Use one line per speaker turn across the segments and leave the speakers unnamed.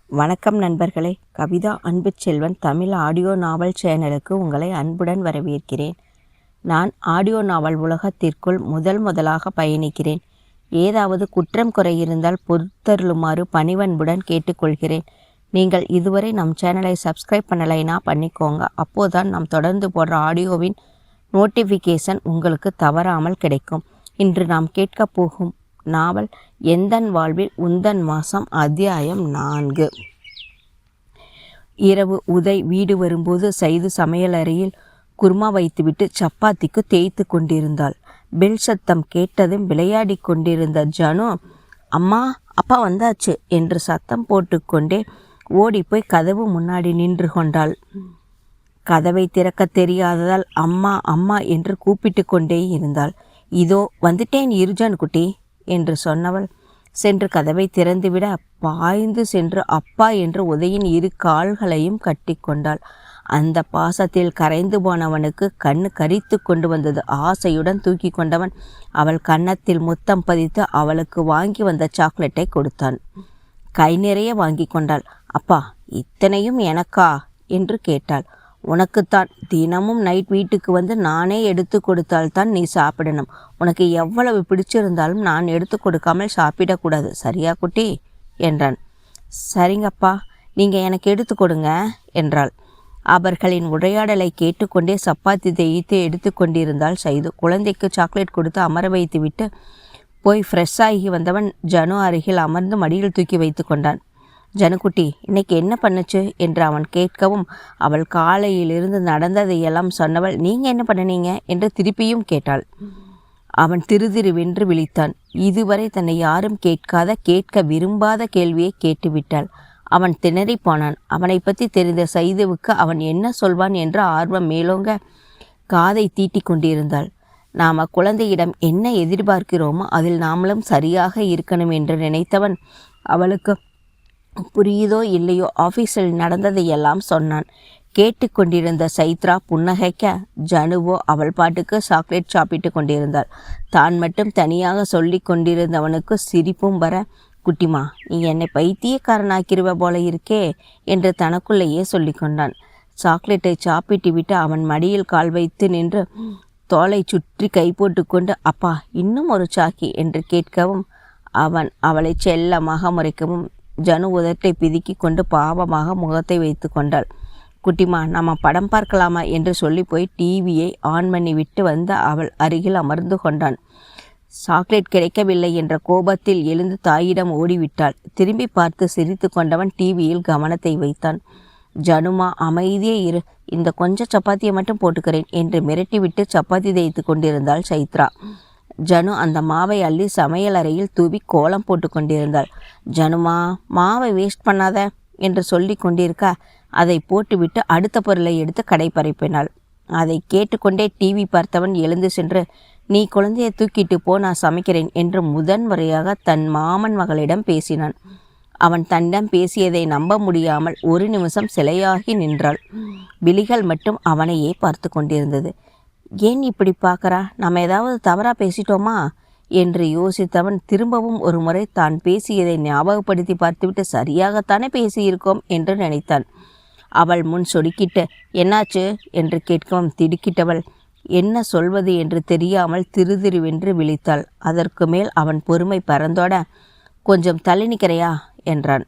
வணக்கம் நண்பர்களே. கவிதா அன்புச்செல்வன் தமிழ் ஆடியோ நாவல் சேனலுக்கு உங்களை அன்புடன் வரவேற்கிறேன். நான் ஆடியோ நாவல் உலகத்திற்குள் முதலாக பயணிக்கிறேன். ஏதாவது குற்றம் குறை இருந்தால் பொறுத்தருளுமாறு பணிவன்புடன் கேட்டுக்கொள்கிறேன். நீங்கள் இதுவரை நம் சேனலை சப்ஸ்கிரைப் பண்ணலைன்னா பண்ணிக்கோங்க. அப்போதான் நாம் தொடர்ந்து போடுற ஆடியோவின் நோட்டிஃபிகேஷன் உங்களுக்கு தவறாமல் கிடைக்கும். இன்று நாம் கேட்க போகும் நாவல் எந்தன் வாழ்வில் உந்தன் வாசம், அத்தியாயம் 4. இரவு உதய் வீடு வரும்போது சைது சமையலறையில் குருமா வைத்துவிட்டு சப்பாத்திக்கு தேய்த்து கொண்டிருந்தாள். பெல் சத்தம் கேட்டதும் விளையாடி கொண்டிருந்த ஜனு, அம்மா அப்பா வந்தாச்சு என்று சத்தம் போட்டுக்கொண்டே ஓடிப்போய் கதவு முன்னாடி நின்று கொண்டாள். கதவை திறக்க தெரியாததால் அம்மா அம்மா என்று கூப்பிட்டு கொண்டே இருந்தாள். இதோ வந்துட்டேன் இருஜான் குட்டி என்று சொன்னவள் சென்று கதவை திறந்துவிட பாய்ந்து சென்று அப்பா என்று உதயின் இரு கால்களையும் கட்டி கொண்டாள். அந்த பாசத்தில் கரைந்து போனவனுக்கு கண்ணு கரித்து கொண்டு வந்தது. ஆசையுடன் தூக்கி கொண்டவன் அவள் கன்னத்தில் முத்தம் பதித்து அவளுக்கு வாங்கி வந்த சாக்லேட்டை கொடுத்தான். கை நிறைய வாங்கி கொண்டாள். அப்பா, இத்தனையும் எனக்கா என்று கேட்டாள். உனக்குத்தான். தினமும் நைட் வீட்டுக்கு வந்து நானே எடுத்து கொடுத்தால்தான் நீ சாப்பிடணும். உனக்கு எவ்வளவு பிடிச்சிருந்தாலும் நான் எடுத்து கொடுக்காமல் சாப்பிடக்கூடாது, சரியா குட்டி என்றான். சரிங்கப்பா, நீங்கள் எனக்கு எடுத்து கொடுங்க என்றாள். அவர்களின் உரையாடலை கேட்டுக்கொண்டே சப்பாத்தி தேய்த்து எடுத்து கொண்டிருந்தாள் சைது. குழந்தைக்கு சாக்லேட் கொடுத்து அமர வைத்து விட்டு போய் ஃப்ரெஷ் ஆகி வந்தவன் ஜனு அருகில் அமர்ந்து மடியில் தூக்கி வைத்து கொண்டான். ஜனுக்குட்டி, இன்னைக்கு என்ன பண்ணுச்சு என்று அவன் கேட்கவும் அவள் காலையிலிருந்து நடந்ததையெல்லாம் சொன்னவள், நீங்கள் என்ன பண்ணினீங்க என்று திருப்பியும் கேட்டாள். அவன் திருதிருவென்று விழித்தான். இதுவரை தன்னை யாரும் கேட்க விரும்பாத கேள்வியை கேட்டுவிட்டாள். அவன் திணறி போனான். அவனை பற்றி தெரிந்த சைதுவுக்கு அவன் என்ன சொல்வான் என்ற ஆர்வம் மேலோங்க காதை தீட்டி கொண்டிருந்தாள். நாம் குழந்தையிடம் என்ன எதிர்பார்க்கிறோமோ அதில் நாமளும் சரியாக இருக்கணும் என்று நினைத்தவன் அவளுக்கு புரியுதோ இல்லையோ ஆஃபீஸில் நடந்ததையெல்லாம் சொன்னான். கேட்டுக்கொண்டிருந்த சைத்ரா புன்னகைக்க, ஜனுவோ அவள் பாட்டுக்கு சாக்லேட் சாப்பிட்டு கொண்டிருந்தாள். தான் மட்டும் தனியாக சொல்லி கொண்டிருந்தவனுக்கு சிரிப்பும் வர, குட்டிமா நீ என்னை பைத்தியக்காரனாக்கிருவ போல இருக்கே என்று தனக்குள்ளேயே சொல்லி கொண்டான். சாக்லேட்டை சாப்பிட்டு விட்டு அவன் மடியில் கால் வைத்து நின்று தோலை சுற்றி கை போட்டு கொண்டு, அப்பா இன்னும் ஒரு சாக்கி என்று கேட்கவும் அவன் அவளை செல்லமாக முறைக்கவும் ஜனு உதட்டை பிதுக்கி கொண்டு பாவமாக முகத்தை வைத்து கொண்டாள். குட்டிமா, நம்ம படம் பார்க்கலாமா என்று சொல்லி போய் டிவியை ஆன் பண்ணி விட்டு வந்து அவள் அருகில் அமர்ந்து கொண்டான். சாக்லேட் கிடைக்கவில்லை என்ற கோபத்தில் எழுந்து தாயிடம் ஓடிவிட்டாள். திரும்பி பார்த்து சிரித்து கொண்டவன் டிவியில் கவனத்தை வைத்தான். ஜனுமா, அமைதியே இரு, இந்த கொஞ்சம் சப்பாத்தியை மட்டும் போட்டுக்கிறேன் என்று மிரட்டிவிட்டு சப்பாத்தி தேய்த்து கொண்டிருந்தாள் சைத்ரா. ஜனு அந்த மாவை அள்ளி சமையலறையில் தூவி கோலம் போட்டு கொண்டிருந்தாள். ஜனுமா, மாவை வேஸ்ட் பண்ணாத என்று சொல்லி கொண்டிருக்க அதை போட்டுவிட்டு அடுத்த பொருளை எடுத்து கடை பரப்பினாள். அதை கேட்டுக்கொண்டே டிவி பார்த்தவன் எழுந்து சென்று, நீ குழந்தையை தூக்கிட்டு போ, நான் சமைக்கிறேன் என்று முதன்முறையாக தன் மாமன் மகளிடம் பேசினான். அவன் தன்னிடம் பேசியதை நம்ப முடியாமல் ஒரு நிமிஷம் சிலையாகி நின்றாள். விழிகள் மட்டும் அவனையே பார்த்து கொண்டிருந்தது. ஏன் இப்படி பார்க்கறா? நம்ம ஏதாவது தவறாக பேசிட்டோமா என்று யோசித்தவன் திரும்பவும் ஒரு முறை தான் பேசியதை ஞாபகப்படுத்தி பார்த்துவிட்டு சரியாகத்தானே பேசியிருக்கோம் என்று நினைத்தான். அவள் முன் சொடுக்கிட்டு, என்னாச்சு என்று கேட்கவும் திடுக்கிட்டவள் என்ன சொல்வது என்று தெரியாமல் திருதிருவென்று விழித்தாள். அதற்கு மேல் அவன் பொறுமை பறந்தோட, கொஞ்சம் தள்ளி நிற்கிறையா என்றான்.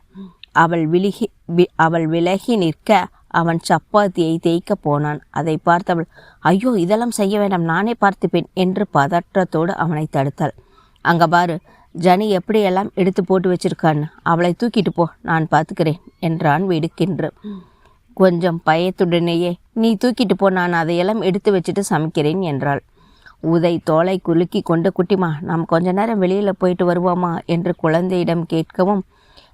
அவள் விலகி நிற்க அவன் சப்பாத்தியை தேய்க்க போனான். அதை பார்த்தவள், ஐயோ இதெல்லாம் செய்ய வேண்டாம், நானே பார்த்துப்பேன் என்று பதற்றத்தோடு அவனை தடுத்தாள். அங்கே பாரு, ஜனி எப்படியெல்லாம் எடுத்து போட்டு வச்சிருக்கான்னு, அவளை தூக்கிட்டு போ, நான் பார்த்துக்கிறேன் என்றான் வெடுக்கென்று. கொஞ்சம் பயத்துடனேயே, நீ தூக்கிட்டு போ, நான் அதையெல்லாம் எடுத்து வச்சுட்டு சமைக்கிறேன் என்றாள். உதய் தோலை குலுக்கி கொண்டு, குட்டிமா நாம் கொஞ்ச நேரம் வெளியில் போயிட்டு வருவோமா என்று குழந்தையிடம் கேட்கவும்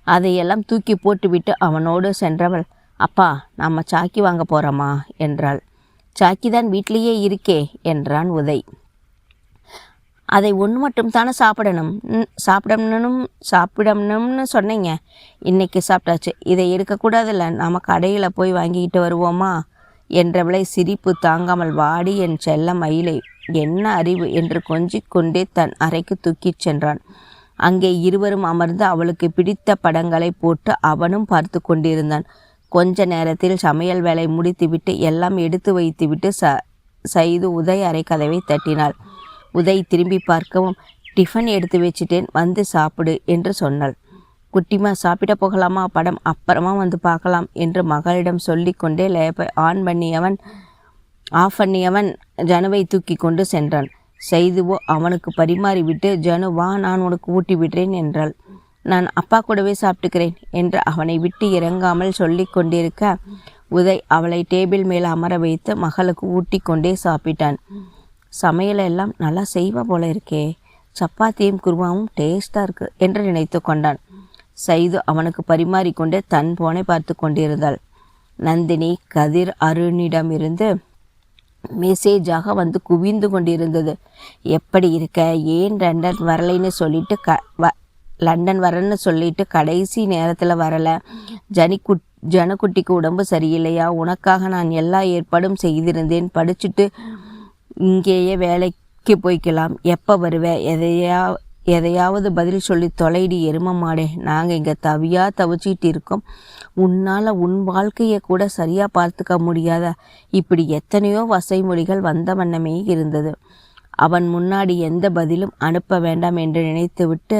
அதையெல்லாம் தூக்கி போட்டுவிட்டு அவனோடு சென்றவள், அப்பா நம்ம சாக்கி வாங்க போகிறோமா என்றாள். சாக்கி தான் வீட்டிலேயே இருக்கே என்றான் உதய். அதை ஒன்று மட்டும் தானே சாப்பிடணும்னு சொன்னீங்க. இன்னைக்கு சாப்பிட்டாச்சு, இதை எடுக்கக்கூடாதுல்ல, நம்ம கடையில் போய் வாங்கிக்கிட்டு வருவோமா என்றவளை சிரிப்பு தாங்காமல், வாடி என் செல்ல மயிலை, என்ன அறிவு என்று கொஞ்சிக் கொண்டே தன் அறைக்கு தூக்கிச் சென்றான். அங்கே இருவரும் அமர்ந்து அவளுக்கு பிடித்த படங்களை போட்டு அவனும் பார்த்து கொண்டிருந்தான். கொஞ்ச நேரத்தில் சமையல் வேலை முடித்துவிட்டு எல்லாம் எடுத்து வைத்துவிட்டு சைது உதய் அறை கதவை தட்டினாள். உதய் திரும்பி பார்க்கவும், டிஃபன் எடுத்து வச்சிட்டேன், வந்து சாப்பிடு என்று சொன்னாள். குட்டிமா சாப்பிட போகலாமா, படம் அப்புறமா வந்து பார்க்கலாம் என்று மகளிடம் சொல்லி கொண்டே லேப்பை ஆஃப் பண்ணியவன் ஜனுவை தூக்கி கொண்டு சென்றான். செய்துவோ அவனுக்கு பரிமாறிவிட்டு, ஜனு வா, நான் உனக்கு ஊட்டி விடுறேன் என்றாள். நான் அப்பா கூடவே சாப்பிட்டுக்கிறேன் என்று அவனை விட்டு இறங்காமல் சொல்லி கொண்டிருக்க உதய் அவளை டேபிள் மேல் அமர வைத்து மகளுக்கு ஊட்டி கொண்டே சாப்பிட்டான். சமையலெல்லாம் நல்லா செய்வா போல இருக்கே, சப்பாத்தியும் குருமாவும் டேஸ்டாக இருக்கு என்று நினைத்து கொண்டான். சைது அவனுக்கு பரிமாறிக்கொண்டே தன் போனை பார்த்து கொண்டிருந்தாள். நந்தினி கதிர் அருணிடமிருந்து மெசேஜாக வந்து குவிந்து கொண்டிருந்தது. எப்படி இருக்க, ஏன் லண்டன் வரன்னு சொல்லிட்டு கடைசி நேரத்தில் வரலை, ஜனக்குட்டிக்கு உடம்பு சரியில்லையா, உனக்காக நான் எல்லா ஏற்பாடும் செய்திருந்தேன், படிச்சுட்டு இங்கேயே வேலைக்கு போய்க்கலாம், எப்போ வருவே, எதையாவது பதில் சொல்லி தொலைடி எரும மாடே, நாங்கள் இங்கே தவிச்சிட்டு இருக்கோம், உன்னால் உன் வாழ்க்கையை கூட சரியாக பார்த்துக்க முடியாத, இப்படி எத்தனையோ வசைமொழிகள் வந்த வண்ணமே இருந்தது. அவன் முன்னாடி எந்த பதிலும் அனுப்ப வேண்டாம் என்று நினைத்துவிட்டு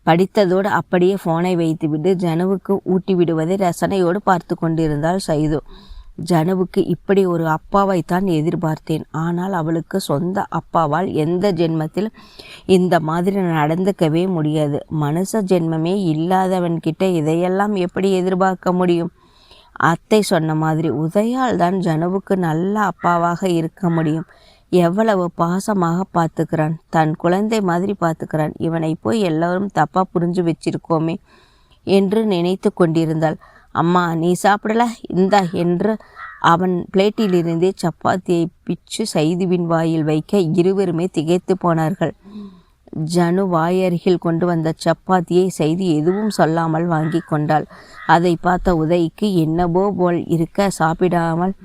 படித்ததோடு அப்படியே ஃபோனை வைத்துவிட்டு ஜனுவுக்கு ஊட்டி விடுவதை ரசனையோடு பார்த்து கொண்டிருந்தாள் சைது. ஜனுவுக்கு இப்படி ஒரு அப்பாவைத்தான் எதிர்பார்த்தேன், ஆனால் அவளுக்கு சொந்த அப்பாவால் எந்த ஜென்மத்தில் இந்த மாதிரி நடந்துக்கவே முடியாது. மனுஷ ஜென்மமே இல்லாதவன்கிட்ட இதையெல்லாம் எப்படி எதிர்பார்க்க முடியும்? அத்தை சொன்ன மாதிரி உதயால் தான் ஜனுவுக்கு நல்ல அப்பாவாக இருக்க முடியும். எவ்வளவு பாசமாக பார்த்துக்கிறான், தன் குழந்தை மாதிரி பார்த்துக்கிறான். இவனை போய் எல்லோரும் தப்பாக புரிஞ்சு வச்சிருக்கோமே என்று நினைத்து கொண்டிருந்தாள். அம்மா நீ சாப்பிடல, இந்தா என்று அவன் பிளேட்டிலிருந்தே சப்பாத்தியை பிச்சு சைதுவின் வாயில் வைக்க இருவருமே திகைத்து போனார்கள். ஜனு வாயருகில் கொண்டு வந்த சப்பாத்தியை சைது எதுவும் சொல்லாமல் வாங்கி கொண்டாள். அதை பார்த்த உதய்க்கு என்னவோ போல் இருக்க சாப்பிடாமல்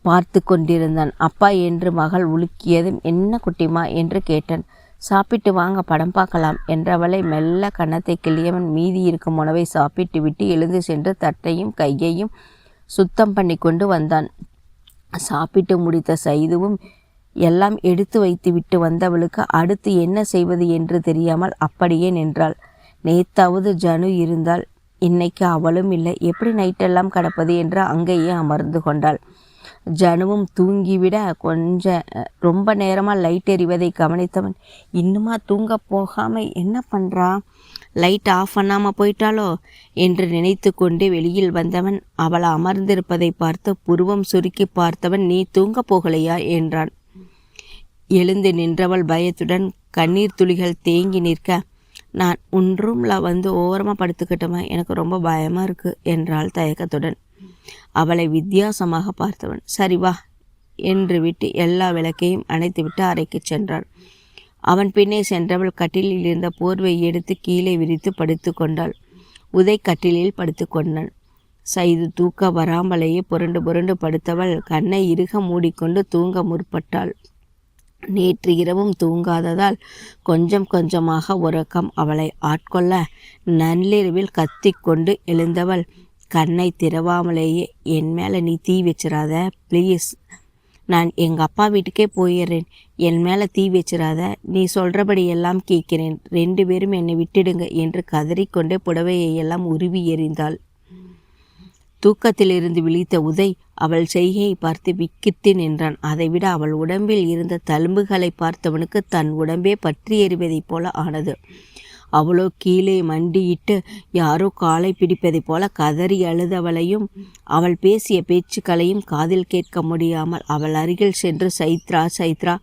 பார்த்து கொண்டிருந்தான். அப்பா என்று மகள் உலுக்கியதும், என்ன குட்டிமா என்று கேட்டான். சாப்பிட்டு வாங்க, படம் பார்க்கலாம் என்றவளை மெல்ல கன்னத்தை கிள்ளியவன் மீதி இருக்கும் உணவை சாப்பிட்டு விட்டு எழுந்து சென்று தட்டையும் கையையும் சுத்தம் பண்ணி கொண்டு வந்தான். சாப்பிட்டு முடித்த சைதுவும் எல்லாம் எடுத்து வைத்து விட்டு வந்தவளுக்கு அடுத்து என்ன செய்வது என்று தெரியாமல் அப்படியே நின்றாள். நேத்தாவது ஜனு இருந்தால், இன்னைக்கு அவளும் இல்லை, எப்படி நைட்டெல்லாம் கிடப்பது என்று அங்கேயே அமர்ந்து கொண்டாள். ஜனுவும் தூங்கிவிட ரொம்ப நேரமாக லைட் எறிவதை கவனித்தவன், இன்னுமா தூங்க போகாமல் என்ன பண்ணுறா, லைட் ஆஃப் பண்ணாமல் போயிட்டாலோ என்று நினைத்து கொண்டு வெளியில் வந்தவன் அவள் அமர்ந்திருப்பதை பார்த்து புருவம் சுருக்கி பார்த்தவன், நீ தூங்க போகலையா என்றான். எழுந்து நின்றவள் பயத்துடன் கண்ணீர் துளிகள் தேங்கி நிற்க, நான் உன் ரூமில் வந்து ஓரமாக படுத்துக்கிட்டவன், எனக்கு ரொம்ப பயமாக இருக்குது என்றாள் தயக்கத்துடன். அவளை வித்தியாசமாக பார்த்தவன், சரி வா என்று விட்டு எல்லா விளக்கையும் அணைத்துவிட்டு அறைக்கு சென்றான். அவன் பின்னே சென்றவள் கட்டிலில் இருந்த போர்வை எடுத்து கீழே விரித்து படுத்து கொண்டாள். உதய் கட்டிலில் படுத்து கொண்டான். சைது தூக்க வராமலேயே புரண்டு புரண்டு படுத்தவள் கண்ணை இறுக மூடிக்கொண்டு தூங்க முற்பட்டாள். நேற்று இரவும் தூங்காததால் கொஞ்சம் கொஞ்சமாக உறக்கம் அவளை ஆட்கொள்ள நள்ளிரவில் கத்திக்கொண்டு எழுந்தவள் கண்ணை திறவாமலேயே, என் மேலே நீ தீ வச்சிடாத ப்ளீஸ், நான் எங்கள் அப்பா வீட்டுக்கே போயிடுறேன், என் மேலே தீ வச்சிடாத, நீ சொல்கிறபடி எல்லாம் கேட்கிறேன், 2 பேரும் என்னை விட்டுடுங்க என்று கதறிக்கொண்டே புடவையை எல்லாம் உருவி எறிந்தாள். தூக்கத்திலிருந்து விழித்த உதய் அவள் செய்கையை பார்த்து விக்கித்து நின்றான். அதைவிட அவள் உடம்பில் இருந்த தழும்புகளை பார்த்தவனுக்கு தன் உடம்பே பற்றி எறிவதைப் போல ஆனது. அவளோ கீழே மண்டியிட்டு யாரோ காலை பிடிப்பதைப் போல கதறி அழுதவளையும் அவள் பேசிய பேச்சுக்களையும் காதில் கேட்க முடியாமல் அவள் அருகில் சென்று சைத்ரா சைத்ரா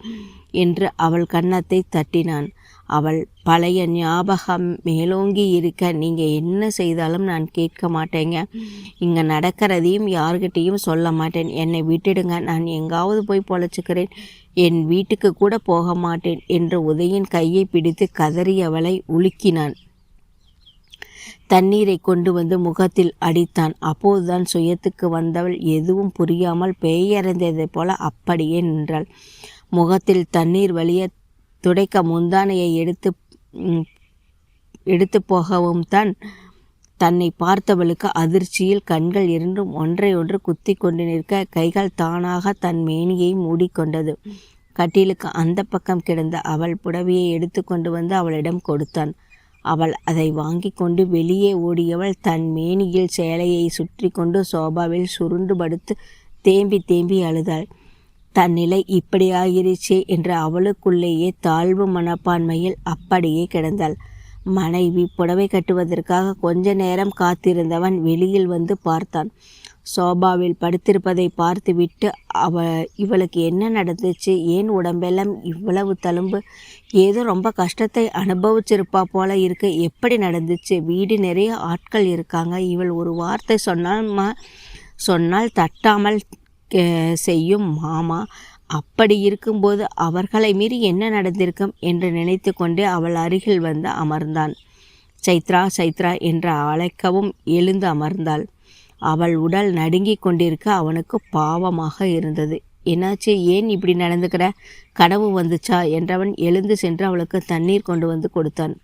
என்று அவள் கன்னத்தை தட்டினான். அவள் பழைய ஞாபகம் மேலோங்கி இருக்க, நீங்கள் என்ன செய்தாலும் நான் கேட்க மாட்டேங்க, இங்கே நடக்கிறதையும் யார்கிட்டையும் சொல்ல மாட்டேன், என்னை விட்டுடுங்க, நான் எங்காவது போய் பொழைச்சிக்கிறேன், என் வீட்டுக்கு கூட போக மாட்டேன் என்று உதயின் கையை பிடித்து கதறியவளை உலுக்கினான். தண்ணீரை கொண்டு வந்து முகத்தில் அடித்தான். அப்போதுதான் சுயத்துக்கு வந்தவள் எதுவும் புரியாமல் பேயறிந்ததைப் போல அப்படியே நின்றாள். முகத்தில் தண்ணீர் வழிய துடைக்க முந்தானையை எடுத்து எடுத்து போகவும் தான் தன்னை பார்த்தவளுக்கு அதிர்ச்சியில் கண்கள் இரண்டும் ஒன்றையொன்று குத்தி கொண்டு நிற்க கைகள் தானாக தன் மேனியை மூடிக்கொண்டது. கட்டிலுக்கு அந்த பக்கம் கிடந்த அவள் புடவையை எடுத்து கொண்டு வந்து அவளிடம் கொடுத்தான். அவள் அதை வாங்கி கொண்டு வெளியே ஓடியவள் தன் மேனியில் சேலையை சுற்றி கொண்டு சோபாவில் சுருண்டு படுத்து தேம்பி தேம்பி அழுதாள். தன் நிலை இப்படி ஆகிருச்சே என்று அவளுக்குள்ளேயே தாழ்வு மனப்பான்மையில் அப்படியே கிடந்தாள். மனைவி புடவை கட்டுவதற்காக கொஞ்ச நேரம் காத்திருந்தவன் வெளியில் வந்து பார்த்தான். சோபாவில் படுத்திருப்பதை பார்த்துவிட்டு இவளுக்கு என்ன நடந்துச்சு, ஏன் உடம்பெல்லாம் இவ்வளவு தழும்பு, ஏதோ ரொம்ப கஷ்டத்தை அனுபவிச்சிருப்பா போல இருக்கு, எப்படி நடந்துச்சு, வீடு நிறைய ஆட்கள் இருக்காங்க, இவள் ஒரு வார்த்தை சொன்னால் தட்டாமல் செய்யும் மாமா, அப்படி இருக்கும்போது அவர்களை மீறி என்ன நடந்திருக்கும் என்று நினைத்து கொண்டே அவள் அருகில் வந்து அமர்ந்தான். சைத்ரா சைத்ரா என்று அழைக்கவும் எழுந்து அமர்ந்தாள். அவள் உடல் நடுங்கிக் கொண்டிருக்க அவனுக்கு பாவமாக இருந்தது. என்னாச்சு, ஏன் இப்படி நடந்துக்கிற, கனவு வந்துச்சா என்றவன் எழுந்து சென்று அவளுக்கு தண்ணீர் கொண்டு வந்து கொடுத்தான்.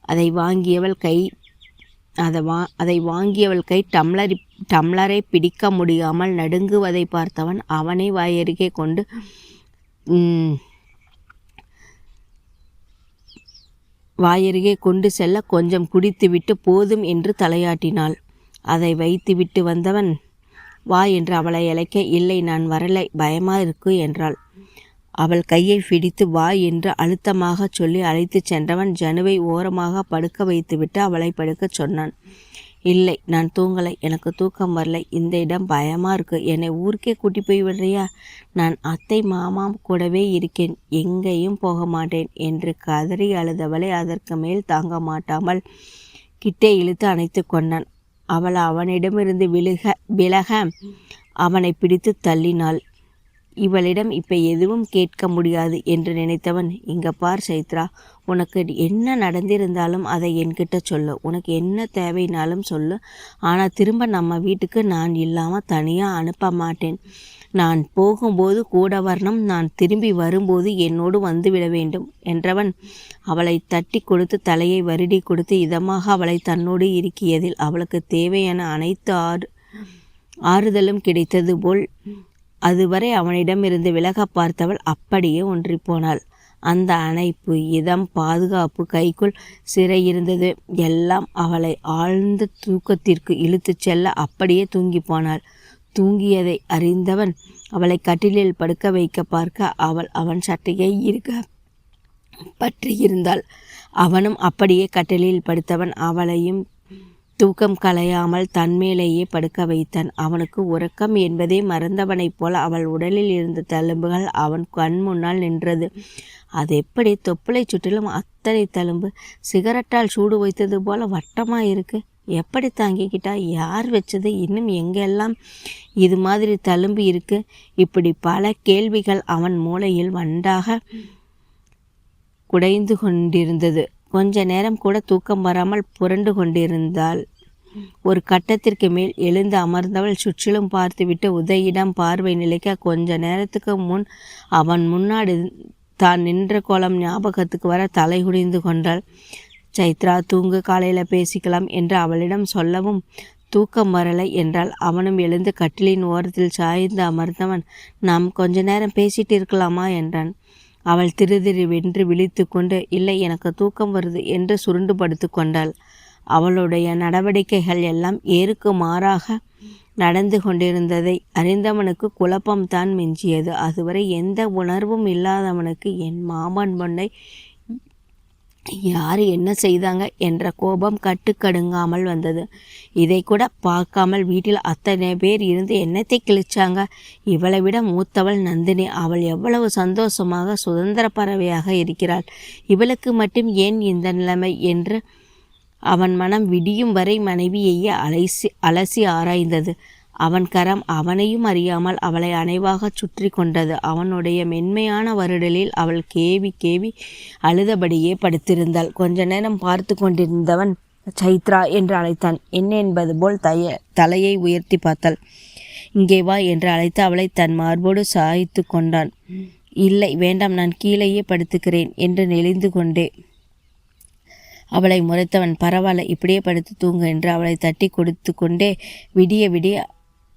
அதை வாங்கியவள் கை டம்ளரை பிடிக்க முடியாமல் நடுங்குவதை பார்த்தவன் அவனை வாயருகே கொண்டு செல்ல கொஞ்சம் குடித்துவிட்டு போதும் என்று தலையாட்டினாள். அதை வைத்துவிட்டு வந்தவன் வா என்று அவளை அழைக்க, இல்லை நான் வரலை, பயமா இருக்கு என்றாள். அவள் கையை பிடித்து வா என்று அழுத்தமாக சொல்லி அழைத்து சென்றவன் ஜனுவை ஓரமாக படுக்க வைத்துவிட்டு அவளை படுக்கச் சொன்னான். இல்லை, நான் தூங்கலை, எனக்கு தூக்கம் வரலை, இந்த இடம் பயமாக இருக்கு, என்னை ஊருக்கே கூட்டி போய் விடுறியா, நான் அத்தை மாமா கூடவே இருக்கேன், எங்கேயும் போக மாட்டேன் என்று கதறி அழுதவளை அதற்கு மேல் தாங்க மாட்டாமல் கிட்டே இழுத்து அணைத்து கொண்டான். அவள் அவனிடமிருந்து விலக அவனை பிடித்து தள்ளினாள். இவளிடம் இப்போ எதுவும் கேட்க முடியாது என்று நினைத்தவன், இங்க பார் சைத்ரா, உனக்கு என்ன நடந்திருந்தாலும் அதை என்கிட்ட சொல்லு, உனக்கு என்ன தேவைனாலும் சொல்லு, ஆனால் திரும்ப நம்ம வீட்டுக்கு நான் இல்லாமல் தனியாக அனுப்ப மாட்டேன், நான் போகும்போது கூட வரணும், நான் திரும்பி வரும்போது என்னோடு வந்துவிட வேண்டும் என்றவன் அவளை தட்டி கொடுத்து தலையை வருடி கொடுத்து இதமாக அவளை தன்னோடு இருக்கியதில் அவளுக்கு தேவையான அனைத்து ஆறுதலும் கிடைத்தது போல் அதுவரை அவனிடமிருந்து விலக பார்த்தவள் அப்படியே ஒன்றிப்போனாள். அந்த அணைப்பு, இதம், பாதுகாப்பு, கைக்குள் சிறை இருந்தது எல்லாம் அவளை ஆழ்ந்த தூக்கத்திற்கு இழுத்து செல்ல அப்படியே தூங்கி போனாள். தூங்கியதை அறிந்தவன் அவளை கட்டிலில் படுக்க வைக்க பார்க்க அவன் சட்டையை இருக்க பற்றியிருந்தாள். அவனும் அப்படியே கட்டிலில் படுத்தவன் அவளையும் தூக்கம் கலையாமல் தன்மேலேயே படுக்க வைத்தான். அவனுக்கு உறக்கம் என்பதே மறந்தவனைப் போல அவள் உடலில் இருந்த தழும்புகள் அவன் கண் முன்னால் நின்றது. அது எப்படி தொப்புளை சுற்றிலும் அத்தனை தழும்பு, சிகரெட்டால் சூடு வைத்தது போல வட்டமாக இருக்கு, எப்படி தாங்கிக்கிட்டா, யார் வச்சது, இன்னும் எங்கெல்லாம் இது மாதிரி தழும்பு இருக்கு, இப்படி பல கேள்விகள் அவன் மூளையில் வண்டாக குடைந்து கொண்டிருந்தது. கொஞ்ச நேரம் கூட தூக்கம் வராமல் புரண்டு கொண்டிருந்தாள். ஒரு கட்டத்திற்கு மேல் எழுந்து அமர்ந்தவள் சுற்றிலும் பார்த்துவிட்டு உதயிடம் பார்வை நிலைக்க கொஞ்ச நேரத்துக்கு முன் அவன் முன்னாடி தான் நின்ற கோலம் ஞாபகத்துக்கு வர தலை குனிந்து கொண்டாள். சைத்ரா, தூங்கு, காலையில் பேசிக்கலாம் என்று அவளிடம் சொல்லவும் தூக்கம் வரலை என்றால் அவனும் எழுந்து கட்டிலின் ஓரத்தில் சாய்ந்து அமர்ந்தவன், நாம் கொஞ்ச நேரம் பேசிட்டு இருக்கலாமா என்றான். அவள் திருதிருவென்று விழித்து கொண்டு, இல்லை, எனக்கு தூக்கம் வருது என்று சுருண்டு படுத்து கொண்டாள். அவளுடைய நடவடிக்கைகள் எல்லாம் ஏருக்கு மாறாக நடந்து கொண்டிருந்ததை அறிந்தவனுக்கு குழப்பம்தான் மிஞ்சியது. அதுவரை எந்த உணர்வும் இல்லாதவனுக்கு என் மாமன் பொண்ணை யார் என்ன செய்தாங்க என்ற கோபம் கட்டுக்கடுங்காமல் வந்தது. இதை கூட பார்க்காமல் வீட்டில் அத்தனை பேர் இருந்து என்னத்தை கிழிச்சாங்க. இவளை விட மூத்தவள் நந்தினி, அவள் எவ்வளவு சந்தோஷமாக சுதந்திர பறவையாக இருக்கிறாள், இவளுக்கு மட்டும் ஏன் இந்த நிலைமை என்று அவன் மனம் விடியும் வரை மனைவியையே அலசி ஆராய்ந்தது. அவன் கரம் அவனையும் அறியாமல் அவளை அணைவாக சுற்றி கொண்டது. அவனுடைய மென்மையான வருடலில் அவள் கேவி கேவி அழுதபடியே படுத்திருந்தாள். கொஞ்ச நேரம் பார்த்து கொண்டிருந்தவன் சைத்ரா என்று அழைத்தான். என்ன என்பது போல் தலையை உயர்த்தி பார்த்தாள். இங்கே வா என்று அழைத்து அவளை தன் மார்போடு சாய்த்து கொண்டான். இல்லை, வேண்டாம், நான் கீழேயே படுத்துக்கிறேன் என்று நெளிந்து கொண்டே அவளை முறைத்தவன், பரவாயில்ல, இப்படியே படுத்து தூங்கு என்று அவளை தட்டி கொடுத்து கொண்டே விடிய விடிய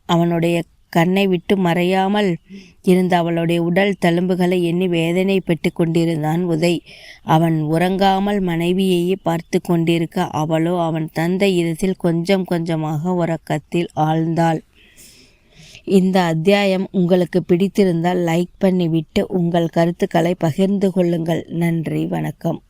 அவனுடைய கண்ணை விட்டு மறையாமல் இருந்த அவளுடைய உடல் தழும்புகளை எண்ணி வேதனைப்பட்டு கொண்டிருந்தான் உதய். அவன் உறங்காமல் மனைவியையே பார்த்து கொண்டிருக்க அவளோ அவன் தந்தை இடத்தில் கொஞ்சம் கொஞ்சமாக உறக்கத்தில் ஆழ்ந்தாள். இந்த அத்தியாயம் உங்களுக்கு பிடித்திருந்தால் லைக் பண்ணிவிட்டு உங்கள் கருத்துக்களை பகிர்ந்து கொள்ளுங்கள். நன்றி, வணக்கம்.